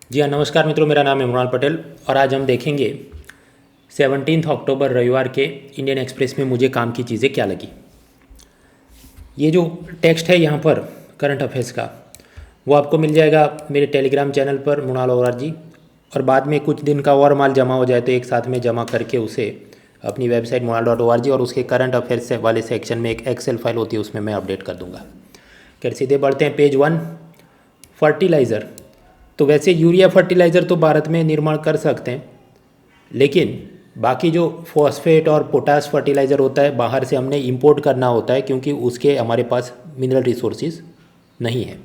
जी हाँ, नमस्कार मित्रों, मेरा नाम है मृणाल पटेल और आज हम देखेंगे 17 अक्टूबर रविवार के इंडियन एक्सप्रेस में मुझे काम की चीज़ें क्या लगी। ये जो टेक्स्ट है यहाँ पर करंट अफेयर्स का, वो आपको मिल जाएगा मेरे टेलीग्राम चैनल पर मृणाल ओरार जी, और बाद में कुछ दिन का और माल जमा हो जाए तो एक साथ में जमा करके उसे अपनी वेबसाइट mrinal.org और उसके करंट अफेयर्स वाले सेक्शन में एक एक्सेल फाइल होती है, उसमें मैं अपडेट कर दूंगा। फिर सीधे बढ़ते हैं पेज 1, फर्टिलाइज़र। तो वैसे यूरिया फर्टिलाइज़र तो भारत में निर्माण कर सकते हैं, लेकिन बाकी जो फॉस्फेट और पोटास फर्टिलाइज़र होता है बाहर से हमने इंपोर्ट करना होता है, क्योंकि उसके हमारे पास मिनरल रिसोर्सेज नहीं है।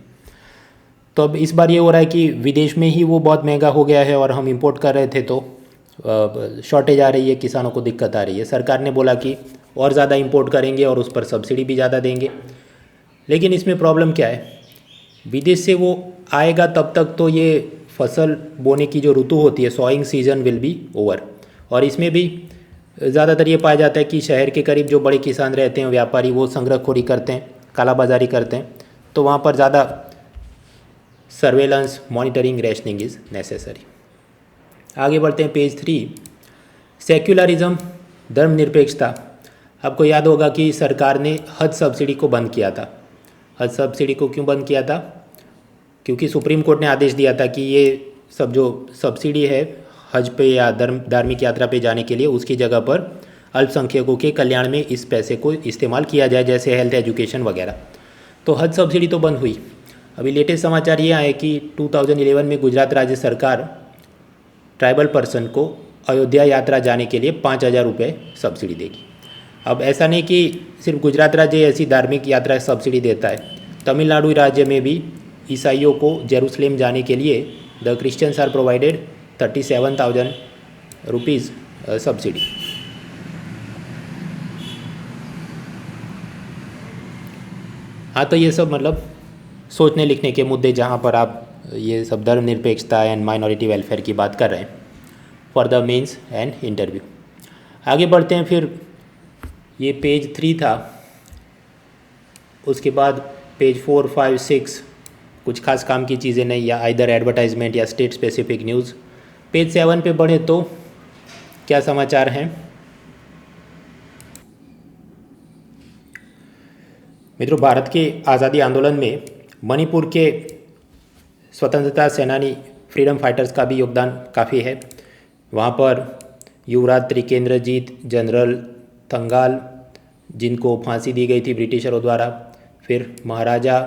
तो अब इस बार ये हो रहा है कि विदेश में ही वो बहुत महंगा हो गया है और हम इंपोर्ट कर रहे थे तो शॉर्टेज आ रही है, किसानों को दिक्कत आ रही है। सरकार ने बोला कि और ज़्यादा इंपोर्ट करेंगे और उस पर सब्सिडी भी ज़्यादा देंगे, लेकिन इसमें प्रॉब्लम क्या है, विदेश से वो आएगा तब तक तो ये फसल बोने की जो ऋतु होती है, sawing season will be over. और इसमें भी ज़्यादातर ये पाया जाता है कि शहर के करीब जो बड़े किसान रहते हैं, व्यापारी, वो संग्रहखोरी करते हैं, कालाबाजारी करते हैं, तो वहाँ पर ज़्यादा surveillance, monitoring, rationing is necessary. आगे बढ़ते हैं पेज 3, सेक्युलरिज्म, धर्मनिरपेक्षता। आपको याद होगा कि सरकार ने हज सब्सिडी को बंद किया था। हज सब्सिडी को क्यों बंद किया था? क्योंकि सुप्रीम कोर्ट ने आदेश दिया था कि ये सब जो सब्सिडी है हज पे या धार्मिक यात्रा पे जाने के लिए, उसकी जगह पर अल्पसंख्यकों के कल्याण में इस पैसे को इस्तेमाल किया जाए, जैसे हेल्थ, एजुकेशन वगैरह। तो हज सब्सिडी तो बंद हुई। अभी लेटेस्ट समाचार ये आए कि 2011 में गुजरात राज्य सरकार ट्राइबल पर्सन को अयोध्या यात्रा जाने के लिए 5,000 रुपये सब्सिडी देगी। अब ऐसा नहीं कि सिर्फ गुजरात राज्य ऐसी धार्मिक यात्रा सब्सिडी देता है, तमिलनाडु राज्य में भी ईसाइयों को जेरूसलेम जाने के लिए the Christians are provided 37,000 rupees subsidy. हाँ, तो ये सब मतलब सोचने लिखने के मुद्दे जहाँ पर आप ये सब धर्मनिरपेक्षता एंड माइनॉरिटी वेलफेयर की बात कर रहे हैं for the mains and interview. आगे बढ़ते हैं। फिर ये पेज 3 था, उसके बाद पेज 4, 5, 6 कुछ खास काम की चीज़ें नहीं, या आइदर एडवर्टाइजमेंट या स्टेट स्पेसिफिक न्यूज़। पेज 7 पे बढ़े तो क्या समाचार हैं मित्रों। भारत के आज़ादी आंदोलन में मणिपुर के स्वतंत्रता सेनानी फ्रीडम फाइटर्स का भी योगदान काफ़ी है। वहाँ पर युवराज त्रिकेंद्रजीत, जनरल थंगाल, जिनको फांसी दी गई थी ब्रिटिशरों द्वारा, फिर महाराजा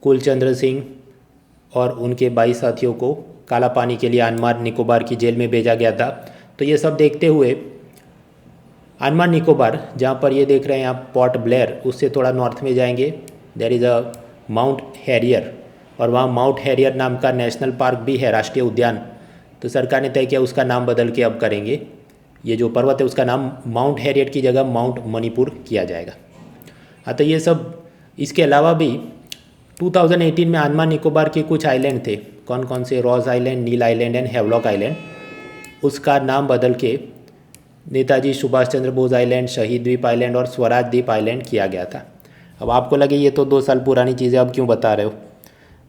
कुलचंद्र सिंह और उनके 22 साथियों को काला पानी के लिए अंडमान निकोबार की जेल में भेजा गया था। तो ये सब देखते हुए अंडमान निकोबार, जहाँ पर ये देख रहे हैं आप पोर्ट ब्लेयर, उससे थोड़ा नॉर्थ में जाएंगे, there is a Mount Harriet, और वहाँ माउंट हैरियर नाम का नेशनल पार्क भी है, राष्ट्रीय उद्यान। तो सरकार ने तय किया उसका नाम बदल के अब करेंगे, ये जो पर्वत है उसका नाम माउंट हैरियट की जगह माउंट मणिपुर किया जाएगा। हाँ, तो ये सब। इसके अलावा भी 2018 में अंडमान निकोबार के कुछ आइलैंड थे, कौन कौन से, Ross Island, Neil Island and Havelock Island, उसका नाम बदल के नेताजी सुभाष चंद्र बोस आइलैंड, शहीद द्वीप आइलैंड और स्वराज द्वीप आइलैंड किया गया था। अब आपको लगे ये तो 2 साल पुरानी चीज़ें, अब क्यों बता रहे हो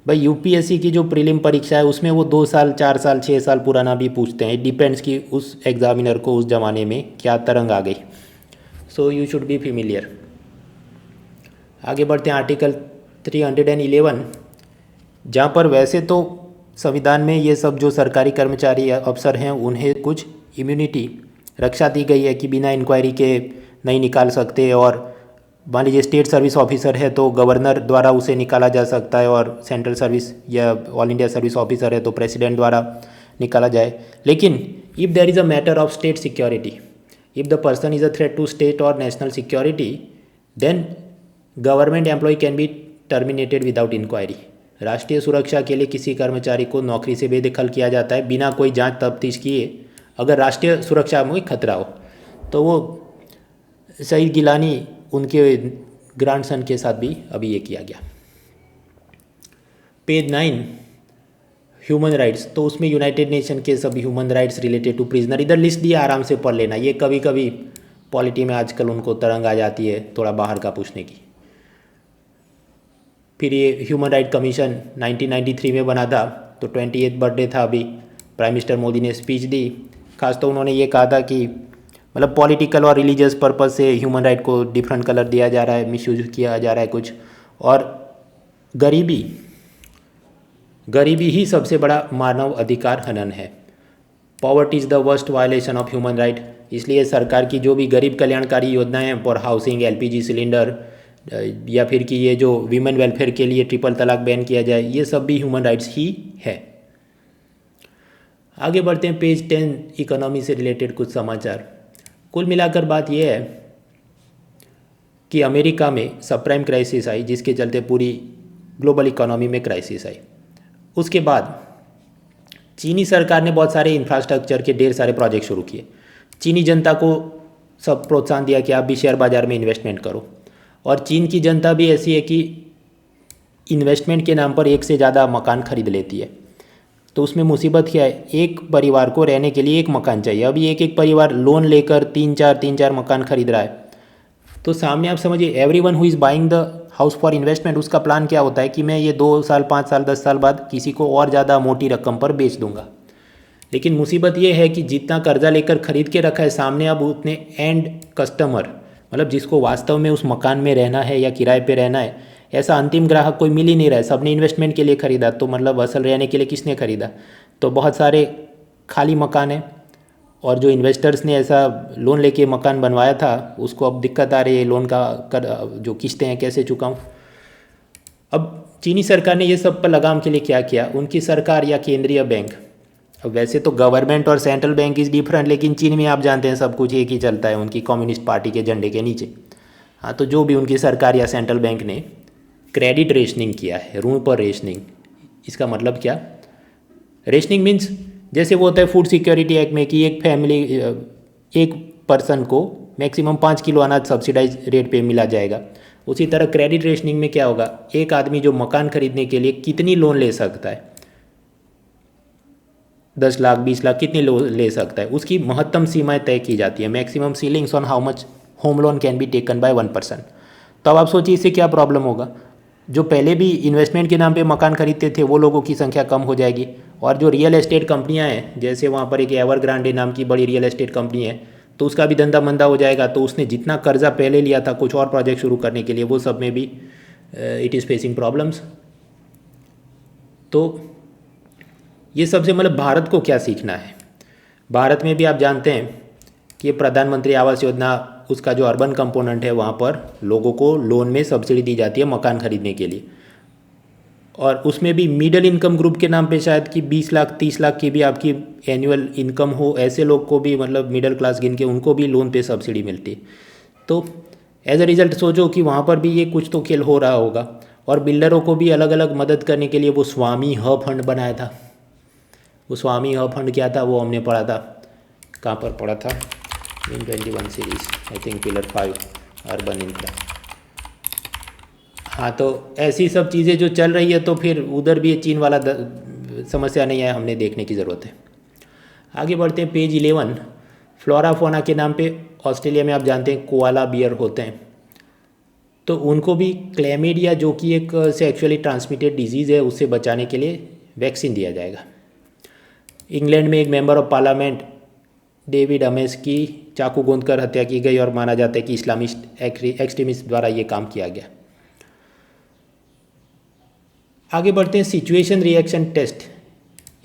भाई? यूपीएससी की जो प्रीलिम परीक्षा है उसमें वो 2 साल, 4 साल, 6 साल पुराना भी पूछते हैं। डिपेंड्स कि उस एग्जामिनर को उस ज़माने में क्या तरंग आ गई। So you should be familiar. आगे बढ़ते हैं आर्टिकल 311, जहाँ पर वैसे तो संविधान में ये सब जो सरकारी कर्मचारी अफसर हैं उन्हें कुछ इम्यूनिटी, रक्षा दी गई है कि बिना इंक्वायरी के नहीं निकाल सकते, और मान लीजिए स्टेट सर्विस ऑफिसर है तो गवर्नर द्वारा उसे निकाला जा सकता है, और सेंट्रल सर्विस या ऑल इंडिया सर्विस ऑफिसर है तो प्रेसिडेंट द्वारा निकाला जाए। लेकिन if there is a matter of state security, if the person is a threat to state और national security, then government employee can be terminated without inquiry. राष्ट्रीय सुरक्षा के लिए किसी कर्मचारी को नौकरी से बेदखल किया जाता है बिना कोई जांच तफ्तीश किए, अगर राष्ट्रीय सुरक्षा में खतरा हो। तो वो शहीद गिलानी, उनके ग्रैंडसन के साथ भी अभी ये किया गया। Page 9, human rights. तो उसमें यूनाइटेड नेशन के सभी human rights related to prisoner, इधर लिस्ट दिया, आराम से पढ़ लेना। ये कभी कभी पॉलिटी में आजकल उनको तरंग आ जाती है थोड़ा बाहर का पूछने की। फिर ये ह्यूमन राइट कमीशन 1993 में बना था, तो 28th बर्थडे था अभी, प्राइम मिनिस्टर मोदी ने स्पीच दी। खास तो उन्होंने ये कहा था कि मतलब पॉलिटिकल और रिलीजियस पर्पस से ह्यूमन राइट को डिफरेंट कलर दिया जा रहा है, मिसयूज किया जा रहा है कुछ, और गरीबी ही सबसे बड़ा मानव अधिकार हनन है। Poverty is the worst violation of human right. इसलिए सरकार की जो भी गरीब कल्याणकारी योजनाएं हैं फॉर हाउसिंग, LPG सिलेंडर, या फिर कि ये जो वीमेन वेलफेयर के लिए ट्रिपल तलाक बैन किया जाए, ये सब भी ह्यूमन राइट्स ही है। आगे बढ़ते हैं, पेज 10 इकोनॉमी से रिलेटेड कुछ समाचार। कुल मिलाकर बात यह है कि अमेरिका में सबप्राइम क्राइसिस आई, जिसके चलते पूरी ग्लोबल इकोनॉमी में क्राइसिस आई। उसके बाद चीनी सरकार ने बहुत सारे इंफ्रास्ट्रक्चर के ढेर सारे प्रोजेक्ट शुरू किए। चीनी जनता को सब प्रोत्साहन दिया कि आप भी शेयर बाज़ार में इन्वेस्टमेंट करो, और चीन की जनता भी ऐसी है कि इन्वेस्टमेंट के नाम पर एक से ज़्यादा मकान खरीद लेती है। तो उसमें मुसीबत क्या है, एक परिवार को रहने के लिए एक मकान चाहिए। अभी एक परिवार लोन लेकर तीन चार मकान खरीद रहा है। तो सामने आप समझिए, everyone who is buying the house for investment, उसका प्लान क्या होता है कि मैं ये 2 साल 5 साल 10 साल बाद किसी को और ज़्यादा मोटी रकम पर बेच दूंगा। लेकिन मुसीबत ये है कि जितना कर्जा लेकर खरीद के रखा है, सामने अब उतने एंड कस्टमर, मतलब जिसको वास्तव में उस मकान में रहना है या किराए पे रहना है, ऐसा अंतिम ग्राहक कोई मिल ही नहीं रहा है। सबने इन्वेस्टमेंट के लिए ख़रीदा, तो मतलब असल रहने के लिए किसने ख़रीदा? तो बहुत सारे खाली मकान हैं, और जो इन्वेस्टर्स ने ऐसा लोन लेके मकान बनवाया था, उसको अब दिक्कत आ रही है लोन का जो किस्तें हैं कैसे चुकाऊं। अब चीनी सरकार ने ये सब पर लगाम के लिए क्या किया, उनकी सरकार या केंद्रीय बैंक, अब वैसे तो गवर्नमेंट और सेंट्रल बैंक इज़ डिफरेंट, लेकिन चीन में आप जानते हैं सब कुछ एक ही चलता है उनकी कम्युनिस्ट पार्टी के झंडे के नीचे। हाँ, तो जो भी उनकी सरकार या सेंट्रल बैंक ने क्रेडिट रेशनिंग किया है, ऋण पर रेशनिंग। इसका मतलब क्या, रेशनिंग मीन्स जैसे वो होता है फूड सिक्योरिटी एक्ट में कि एक फैमिली, एक पर्सन को मैक्सिमम 5 किलो अनाज सब्सिडाइज रेट पे मिला जाएगा। उसी तरह क्रेडिट रेशनिंग में क्या होगा, एक आदमी जो मकान खरीदने के लिए कितनी लोन ले सकता है, 10 लाख 20 लाख कितनी लोन ले सकता है, उसकी महत्तम सीमाएं तय की जाती है। Maximum ceilings on how much home loan can be taken by 1%। तो अब आप सोचिए इससे क्या प्रॉब्लम होगा, जो पहले भी इन्वेस्टमेंट के नाम पे मकान खरीदते थे वो लोगों की संख्या कम हो जाएगी, और जो रियल एस्टेट कंपनियां हैं, जैसे वहाँ पर एक एवरग्रांडे नाम की बड़ी रियल एस्टेट कंपनी है, तो उसका भी धंधा मंदा हो जाएगा। तो उसने जितना कर्जा पहले लिया था कुछ और प्रोजेक्ट शुरू करने के लिए, वो सब में भी इट इज़ फेसिंग प्रॉब्लम्स। तो ये सबसे मतलब भारत को क्या सीखना है। भारत में भी आप जानते हैं कि प्रधानमंत्री आवास योजना, उसका जो अर्बन कंपोनेंट है वहाँ पर लोगों को लोन में सब्सिडी दी जाती है मकान खरीदने के लिए, और उसमें भी मिडिल इनकम ग्रुप के नाम पे शायद कि 20 लाख 30 लाख की भी आपकी एनुअल इनकम हो, ऐसे लोग को भी मतलब मिडिल क्लास गिन के उनको भी लोन पे सब्सिडी मिलती है। तो एज अ रिज़ल्ट सोचो कि वहाँ पर भी ये कुछ तो खेल हो रहा होगा। और बिल्डरों को भी अलग अलग मदद करने के लिए वो स्वामी ह फंड बनाया था। वो स्वामी ह फंड क्या था वो हमने पढ़ा था, कहाँ पर पढ़ा था, इन 21 series I think, pillar 5 urban infra. हाँ, तो ऐसी सब चीज़ें जो चल रही है, तो फिर उधर भी चीन वाला समस्या नहीं है, हमने देखने की ज़रूरत है। आगे बढ़ते हैं, पेज 11, फ्लोरा फोना के नाम पे ऑस्ट्रेलिया में आप जानते हैं कोआला बियर होते हैं, तो उनको भी क्लैमिडिया जो कि एक सेक्सुअली ट्रांसमिटेड डिजीज़ है, उससे बचाने के लिए वैक्सीन दिया जाएगा। इंग्लैंड में एक member of parliament David Amaze की चाकू गोंदकर हत्या की गई, और माना जाता है कि इस्लामिस्ट एक्सट्रीमिस्ट द्वारा ये काम किया गया। आगे बढ़ते हैं, सिचुएशन रिएक्शन टेस्ट,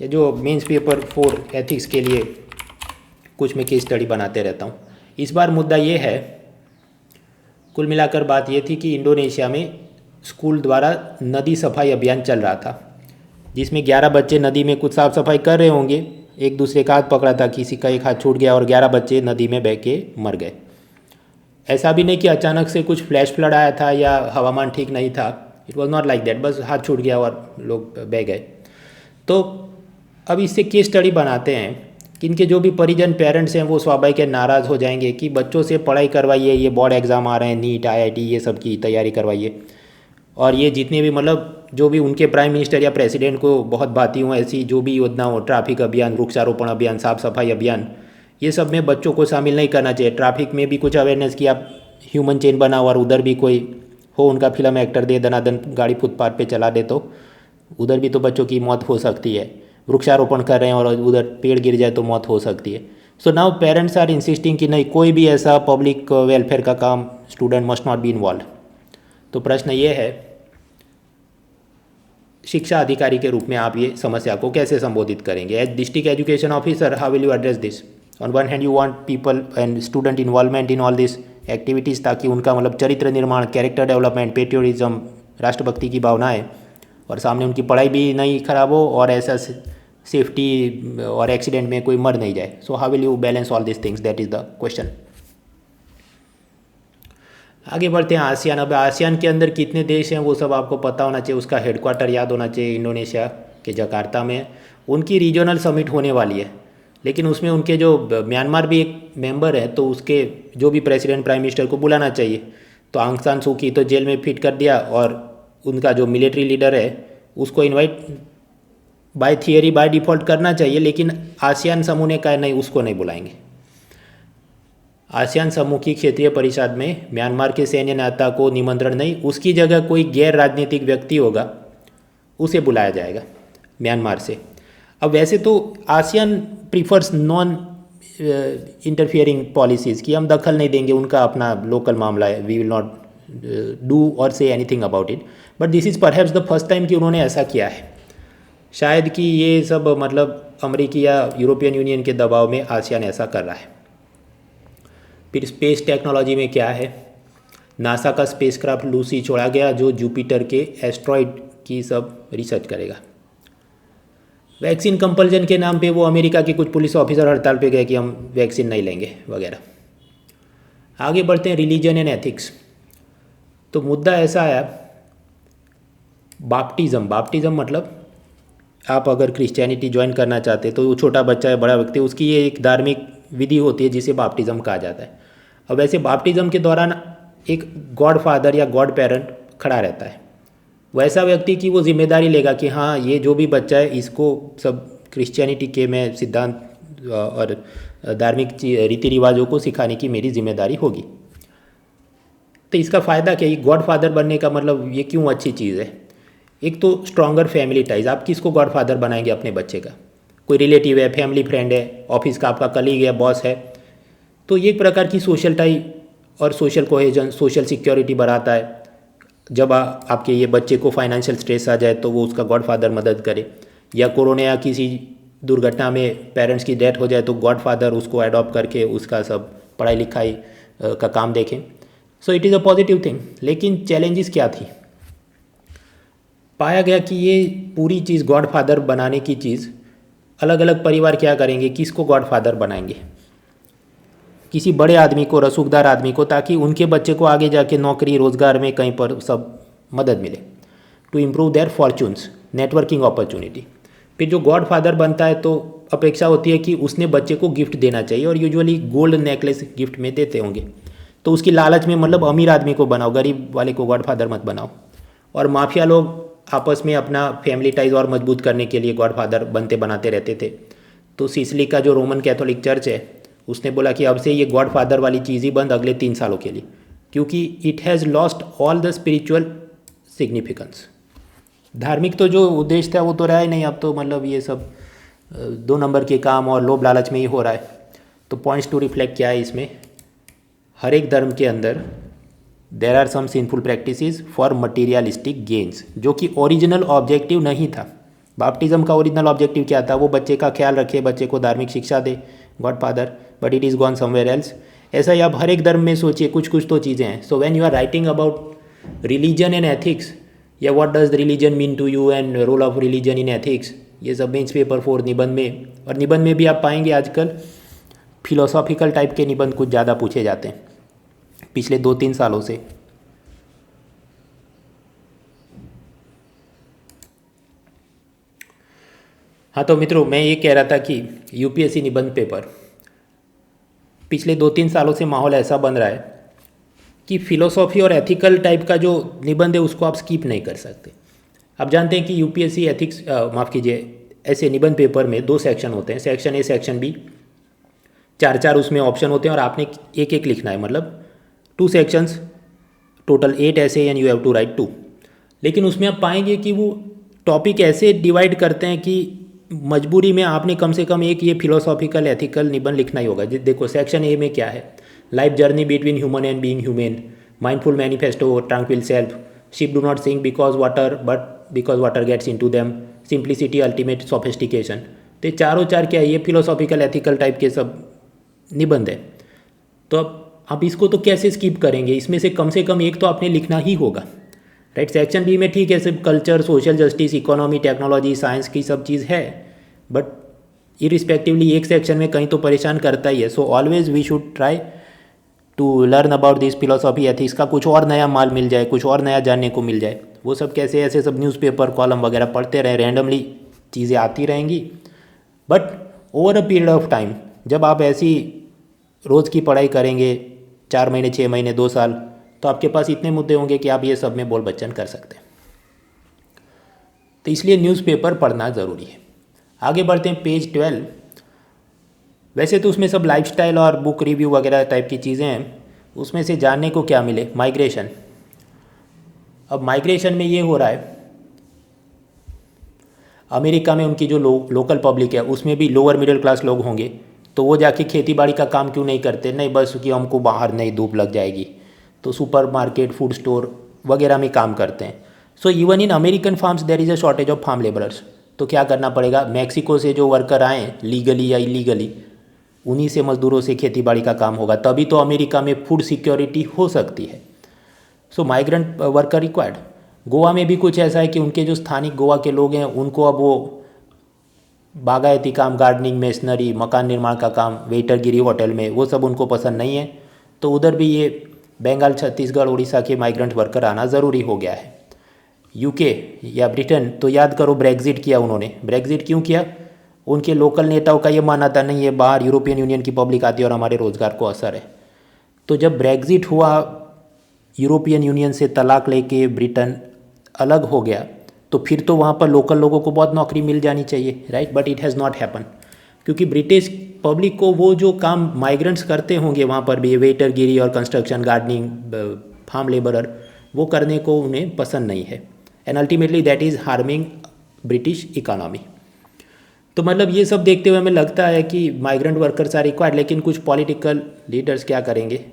या जो मेंस पेपर 4 एथिक्स के लिए कुछ मैं केस स्टडी बनाते रहता हूँ। इस बार मुद्दा ये है, कुल मिलाकर बात ये थी कि इंडोनेशिया में स्कूल द्वारा नदी सफाई अभियान चल रहा था, जिसमें 11 बच्चे नदी में कुछ साफ़ सफाई कर रहे होंगे, एक दूसरे का हाथ पकड़ा था, किसी का एक हाथ छूट गया और 11 बच्चे नदी में बह के मर गए। ऐसा भी नहीं कि अचानक से कुछ फ्लैश फ्लड आया था या हवामान ठीक नहीं था, it was not like that, बस हाथ छूट गया और लोग बह गए। तो अब इससे केस स्टडी बनाते हैं कि इनके जो भी परिजन पेरेंट्स हैं वो स्वाभाविक है नाराज़ हो जाएंगे कि बच्चों से पढ़ाई करवाइए, ये बोर्ड एग्ज़ाम आ रहे हैं, नीट IIT ये सब की तैयारी करवाइए, और ये जितने भी मतलब जो भी उनके प्राइम मिनिस्टर या प्रेसिडेंट को बहुत भाती हों ऐसी जो भी योजना हो, ट्रैफिक अभियान, वृक्षारोपण अभियान, साफ़ सफाई अभियान, ये सब में बच्चों को शामिल नहीं करना चाहिए। ट्रैफिक में भी कुछ अवेयरनेस की आप ह्यूमन चेन बनाओ, और उधर भी कोई हो उनका फिल्म एक्टर दे दनादन गाड़ी फुटपाथ पे चला दे, तो उधर भी तो बच्चों की मौत हो सकती है। वृक्षारोपण कर रहे हैं और उधर पेड़ गिर जाए तो मौत हो सकती है। So now parents are insisting कि नहीं, कोई भी ऐसा पब्लिक वेलफेयर का काम student must not be involve. तो प्रश्न ये है, शिक्षा अधिकारी के रूप में आप ये समस्या को कैसे संबोधित करेंगे? As district education officer, how will you address this? On one hand you want people and student involvement in all this activities, ताकि उनका मतलब चरित्र निर्माण, कैरेक्टर डेवलपमेंट, पेट्रियोटिज्म, राष्ट्रभक्ति की भावनाएं, और सामने उनकी पढ़ाई भी नहीं खराब हो और ऐसा सेफ्टी और एक्सीडेंट में कोई मर नहीं जाए। So how will you balance all this things, that is the question. आगे बढ़ते हैं आसियान। अब आसियान के अंदर कितने देश हैं वो सब आपको पता होना चाहिए, उसका हेडक्वार्टर याद होना चाहिए, इंडोनेशिया के जकार्ता में। उनकी रीजनल समिट होने वाली है, लेकिन उसमें उनके जो म्यांमार भी एक मेंबर है, तो उसके जो भी प्रेसिडेंट प्राइम मिनिस्टर को बुलाना चाहिए। तो आंग सान सू की तो जेल में फिट कर दिया, और उनका जो मिलिट्री लीडर है उसको invite by theory by default करना चाहिए, लेकिन आसियान समूह ने कहा नहीं, उसको नहीं बुलाएंगे। आसियान समूह की क्षेत्रीय परिषद में म्यांमार के सैन्य नेता को निमंत्रण नहीं, उसकी जगह कोई गैर राजनीतिक व्यक्ति होगा उसे बुलाया जाएगा म्यांमार से। अब वैसे तो ASEAN prefers non interfering policies, कि हम दखल नहीं देंगे, उनका अपना लोकल मामला है, वी विल नॉट डू और say anything about it. But this is perhaps the first time कि उन्होंने ऐसा किया है। शायद कि ये सब मतलब अमेरिकी या यूरोपियन यूनियन के दबाव में आसियान ऐसा कर रहा है। फिर स्पेस टेक्नोलॉजी में क्या है, नासा का स्पेसक्राफ्ट लूसी छोड़ा गया, जो जुपिटर के एस्ट्रॉइड की सब रिसर्च करेगा। वैक्सीन कंपल्जन के नाम पे वो अमेरिका के कुछ पुलिस ऑफिसर हड़ताल पे गए कि हम वैक्सीन नहीं लेंगे वगैरह। आगे बढ़ते हैं रिलीजन एंड एथिक्स। तो मुद्दा ऐसा आया, बाप्टिज़म मतलब आप अगर क्रिश्चियनिटी ज्वाइन करना चाहते तो वो छोटा बच्चा है, बड़ा व्यक्ति, उसकी ये एक धार्मिक विधि होती है जिसे बाप्टिज़म कहा जाता है। अब वैसे बाप्टिज़म के दौरान एक गॉड फादर या गॉड पेरेंट खड़ा रहता है, वैसा व्यक्ति की वो जिम्मेदारी लेगा कि हाँ, ये जो भी बच्चा है इसको सब क्रिश्चियनिटी के मैं सिद्धांत और धार्मिक रीति रिवाजों को सिखाने की मेरी जिम्मेदारी होगी। तो इसका फ़ायदा क्या है? गॉड फादर बनने का मतलब ये क्यों अच्छी चीज़ है? एक तो स्ट्रॉन्गर फैमिली टाइज, आप किसको गॉड फादर बनाएंगे अपने बच्चे का? कोई रिलेटिव है, फैमिली फ्रेंड है, ऑफिस का आपका कलीग है, बॉस है, तो ये एक प्रकार की सोशल टाई और सोशल कोहेजन, सोशल सिक्योरिटी बढ़ाता है। जब आपके ये बच्चे को फाइनेंशियल स्ट्रेस आ जाए तो वो उसका गॉड फादर मदद करे, या कोरोना या किसी दुर्घटना में पेरेंट्स की डेथ हो जाए तो गॉड फादर उसको अडॉप्ट करके उसका सब पढ़ाई लिखाई का काम देखें। So it is a positive thing. लेकिन चैलेंजेस क्या थी? पाया गया कि ये पूरी चीज़ गॉड फादर बनाने की चीज़, अलग अलग परिवार क्या करेंगे, किसको गॉड फादर बनाएंगे? किसी बड़े आदमी को, रसूखदार आदमी को, ताकि उनके बच्चे को आगे जाके नौकरी रोजगार में कहीं पर सब मदद मिले, to improve their fortunes, networking opportunity. फिर जो गॉड फादर बनता है तो अपेक्षा होती है कि उसने बच्चे को गिफ्ट देना चाहिए, और यूजुअली गोल्ड नेकलेस गिफ्ट में देते होंगे। तो उसकी लालच में मतलब अमीर आदमी को बनाओ, गरीब वाले को गॉड फादर मत बनाओ। और माफिया लोग आपस में अपना फैमिली टाइज और मजबूत करने के लिए गॉड फादर बनते बनाते रहते थे। तो सिसिली का जो रोमन कैथोलिक चर्च है उसने बोला कि अब से ये गॉड फादर वाली चीज़ ही बंद अगले 3 सालों के लिए, क्योंकि it has lost all the spiritual significance. धार्मिक तो जो उद्देश्य था वो तो रहा ही नहीं, अब तो मतलब ये सब 2 नंबर के काम और लोभ लालच में ही हो रहा है। तो पॉइंट्स टू रिफ्लेक्ट क्या है इसमें? हर एक धर्म के अंदर there are some sinful practices for materialistic gains, जो कि ओरिजिनल ऑब्जेक्टिव नहीं था। बाप्टिज्म का ओरिजिनल ऑब्जेक्टिव क्या था? वो बच्चे का ख्याल रखे, बच्चे को धार्मिक शिक्षा दे, god father, but it is gone somewhere else. ऐसा ही आप हर एक धर्म में सोचिए, कुछ कुछ तो चीज़ें हैं। So when you are writing about religion and ethics, या what does religion mean to you and role of religion in ethics, ये सब मेंस पेपर 4 निबंध में, और निबंध में भी आप पाएंगे आजकल फिलोसॉफिकल टाइप के निबंध कुछ ज़्यादा पूछे जाते हैं पिछले 2-3 सालों से। हाँ, तो मित्रों मैं ये कह रहा था कि यूपीएससी निबंध पेपर पिछले 2-3 सालों से माहौल ऐसा बन रहा है कि फिलोसॉफी और एथिकल टाइप का जो निबंध है उसको आप स्किप नहीं कर सकते। आप जानते हैं कि यूपीएससी एथिक्स, माफ़ कीजिए, ऐसे निबंध पेपर में 2 सेक्शन होते हैं, सेक्शन ए सेक्शन बी, 4-4 उसमें ऑप्शन होते हैं और आपने एक एक लिखना है, मतलब 2 सेक्शंस, टोटल 8 ऐसे, and you have to write 2। लेकिन उसमें आप पाएंगे कि वो टॉपिक ऐसे डिवाइड करते हैं कि मजबूरी में आपने कम से कम एक ये फिलोसॉफिकल एथिकल निबंध लिखना ही होगा। देखो सेक्शन ए में क्या है, life journey between human and being human, mindful manifesto, tranquil self, ship do not sink because water but because water gets into them, simplicity ultimate sophistication. तो चारों चार क्या है, ये फिलोसॉफिकल एथिकल टाइप के सब निबंध है। तो अब आप इसको तो कैसे स्किप करेंगे, इसमें से कम एक तो आपने लिखना ही होगा, राइट। सेक्शन बी में ठीक है सब culture, social justice, economy, technology, science की सब चीज़ है, बट इरिस्पेक्टिवली एक सेक्शन में कहीं तो परेशान करता ही है। So always we should try to learn about this philosophy ethics का कुछ और नया माल मिल जाए, कुछ और नया जानने को मिल जाए। वो सब कैसे, ऐसे सब न्यूज़पेपर कॉलम वगैरह पढ़ते रहें, रैंडमली चीज़ें आती रहेंगी, but over a period of time जब आप ऐसी रोज़ की पढ़ाई करेंगे 4 महीने, 6 महीने, 2 साल, तो आपके पास इतने मुद्दे होंगे कि आप ये सब में बोल बच्चन कर सकते हैं। तो इसलिए न्यूज़पेपर पढ़ना ज़रूरी है। आगे बढ़ते हैं पेज 12। वैसे तो उसमें सब लाइफस्टाइल और बुक रिव्यू वगैरह टाइप की चीज़ें हैं, उसमें से जानने को क्या मिले, माइग्रेशन। अब माइग्रेशन में ये हो रहा है, अमेरिका में उनकी जो लोकल पब्लिक है उसमें भी लोअर मिडिल क्लास लोग होंगे, तो वो जाके खेती बाड़ी का काम क्यों नहीं करते, नहीं बस कि हमको बाहर नहीं धूप लग जाएगी, तो सुपर मार्केट, फूड स्टोर वगैरह में काम करते हैं। So even in American farms there is a shortage of farm labourers. तो क्या करना पड़ेगा, मैक्सिको से जो वर्कर आए लीगली या इलीगली, उन्हीं से मज़दूरों से खेती बाड़ी का काम होगा, तभी तो अमेरिका में फूड सिक्योरिटी हो सकती है। सो माइग्रेंट वर्कर रिक्वायर्ड। गोवा में भी कुछ ऐसा है कि उनके जो स्थानिक गोवा के लोग हैं उनको अब वो बागायती काम, गार्डनिंग, मेसनरी, मकान निर्माण का काम, वेटरगिरी होटल में, वो सब उनको पसंद नहीं है, तो उधर भी ये बंगाल, छत्तीसगढ़, उड़ीसा के माइग्रेंट वर्कर आना ज़रूरी हो गया है। यूके या ब्रिटेन, तो याद करो ब्रेग्जिट किया उन्होंने। ब्रेग्जिट क्यों किया, उनके लोकल नेताओं का ये मानना था नहीं है बाहर यूरोपियन यूनियन की पब्लिक आती है और हमारे रोज़गार को असर है। तो जब ब्रेग्जिट हुआ, यूरोपियन यूनियन से तलाक लेके ब्रिटेन अलग हो गया, तो फिर तो वहाँ पर लोकल लोगों को बहुत नौकरी मिल जानी चाहिए, right, but it has not happen, क्योंकि ब्रिटिश पब्लिक को वो जो काम माइग्रेंट्स करते होंगे वहाँ पर भी, वेटरगिरी और कंस्ट्रक्शन, गार्डनिंग, फार्म लेबरर, वो करने को उन्हें पसंद नहीं है, and ultimately that is harming British economy. तो मतलब ये सब देखते हुए हमें लगता है कि माइग्रेंट वर्कर्स आर रिक्वायर्ड, लेकिन कुछ पॉलिटिकल लीडर्स क्या करेंगे,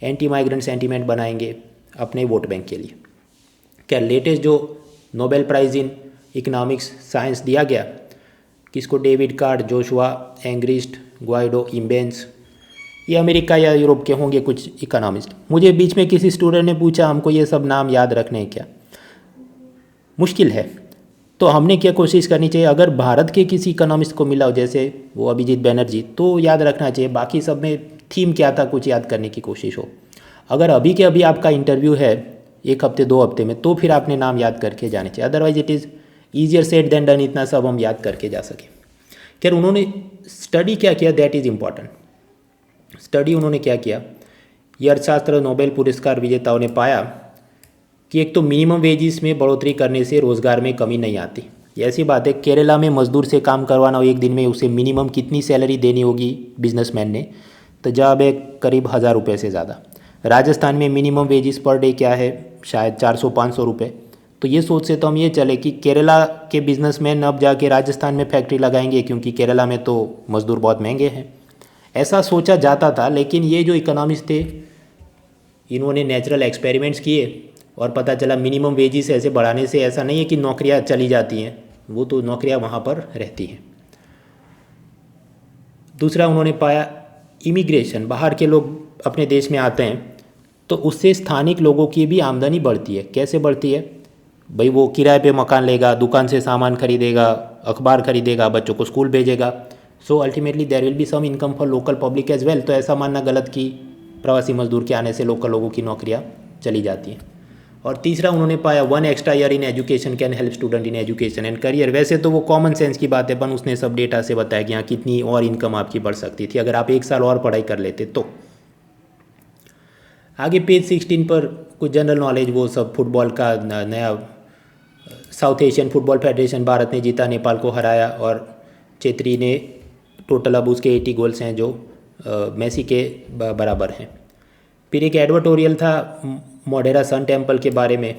एंटी माइग्रेंट सेंटीमेंट बनाएंगे अपने वोट बैंक के लिए। क्या लेटेस्ट जो Nobel prize in economics science दिया गया, किसको, David Card, Joshua Angrist, Guido Imbens, ये अमेरिका या यूरोप के होंगे कुछ इकोनॉमिस्ट। मुझे बीच में किसी स्टूडेंट ने पूछा हमको ये सब नाम याद रखने हैं क्या, मुश्किल है, तो हमने क्या कोशिश करनी चाहिए, अगर भारत के किसी इकोनॉमिस्ट को मिला हो जैसे वो अभिजीत बैनर्जी, तो याद रखना चाहिए, बाकी सब में थीम क्या था कुछ याद करने की कोशिश हो। अगर अभी के अभी आपका इंटरव्यू है 1 हफ्ते 2 हफ्ते में, तो फिर आपने नाम याद करके जाने चाहिए, otherwise it is easier said than done, इतना सब हम याद करके जा सकें। खैर उन्होंने स्टडी क्या किया, दैट इज़ इम्पॉर्टेंट। स्टडी उन्होंने क्या किया, ये अर्थशास्त्र नोबेल पुरस्कार विजेताओं ने पाया कि एक तो मिनिमम वेजिस में बढ़ोतरी करने से रोज़गार में कमी नहीं आती। ये ऐसी बात है, केरला में मजदूर से काम करवाना हो एक दिन में, उसे मिनिमम कितनी सैलरी देनी होगी बिजनेसमैन ने, तो जवाब है करीब 1000 रुपये से ज़्यादा। राजस्थान में मिनिमम वेजिस पर डे क्या है, शायद 400-500 रुपये। तो ये सोच से तो हम ये चले कि केरला के बिजनेसमैन अब जाके राजस्थान में फैक्ट्री लगाएंगे, क्योंकि केरला में तो मज़दूर बहुत महंगे हैं, ऐसा सोचा जाता था। लेकिन ये जो इकोनॉमिस्ट थे, इन्होंने नेचुरल एक्सपेरिमेंट्स किए और पता चला मिनिमम वेजिस ऐसे बढ़ाने से ऐसा नहीं है कि नौकरियां चली जाती हैं, वो तो नौकरियां वहाँ पर रहती हैं। दूसरा उन्होंने पाया इमिग्रेशन, बाहर के लोग अपने देश में आते हैं तो उससे स्थानिक लोगों की भी आमदनी बढ़ती है। कैसे बढ़ती है भाई, वो किराए पे मकान लेगा, दुकान से सामान खरीदेगा, अखबार खरीदेगा, बच्चों को स्कूल भेजेगा, so ultimately there will be some income for local public as well. तो ऐसा मानना गलत कि प्रवासी मजदूर के आने से लोकल लोगों की नौकरियाँ चली जाती हैं। और तीसरा उन्होंने पाया 1 extra year in education can help student in education and career. वैसे तो वो कॉमन सेंस की बात है, पर उसने सब डेटा से बताया कि यहाँ कितनी और इनकम आपकी बढ़ सकती थी अगर आप 1 साल और पढ़ाई कर लेते तो। आगे पेज 16 पर कुछ जनरल नॉलेज, वो सब फुटबॉल का नया south Asian football federation, Bharat ने जीता, नेपाल को हराया, और छेत्री ने टोटल अब उसके 80 गोल्स हैं जो मेसी के बराबर हैं। फिर एक एडवर्टोरियल था मोढेरा सन टेम्पल के बारे में,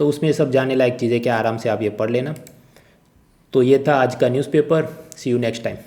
तो उसमें सब जानने लायक चीज़ें क्या, आराम से आप ये पढ़ लेना। तो ये था आज का newspaper. See you next time.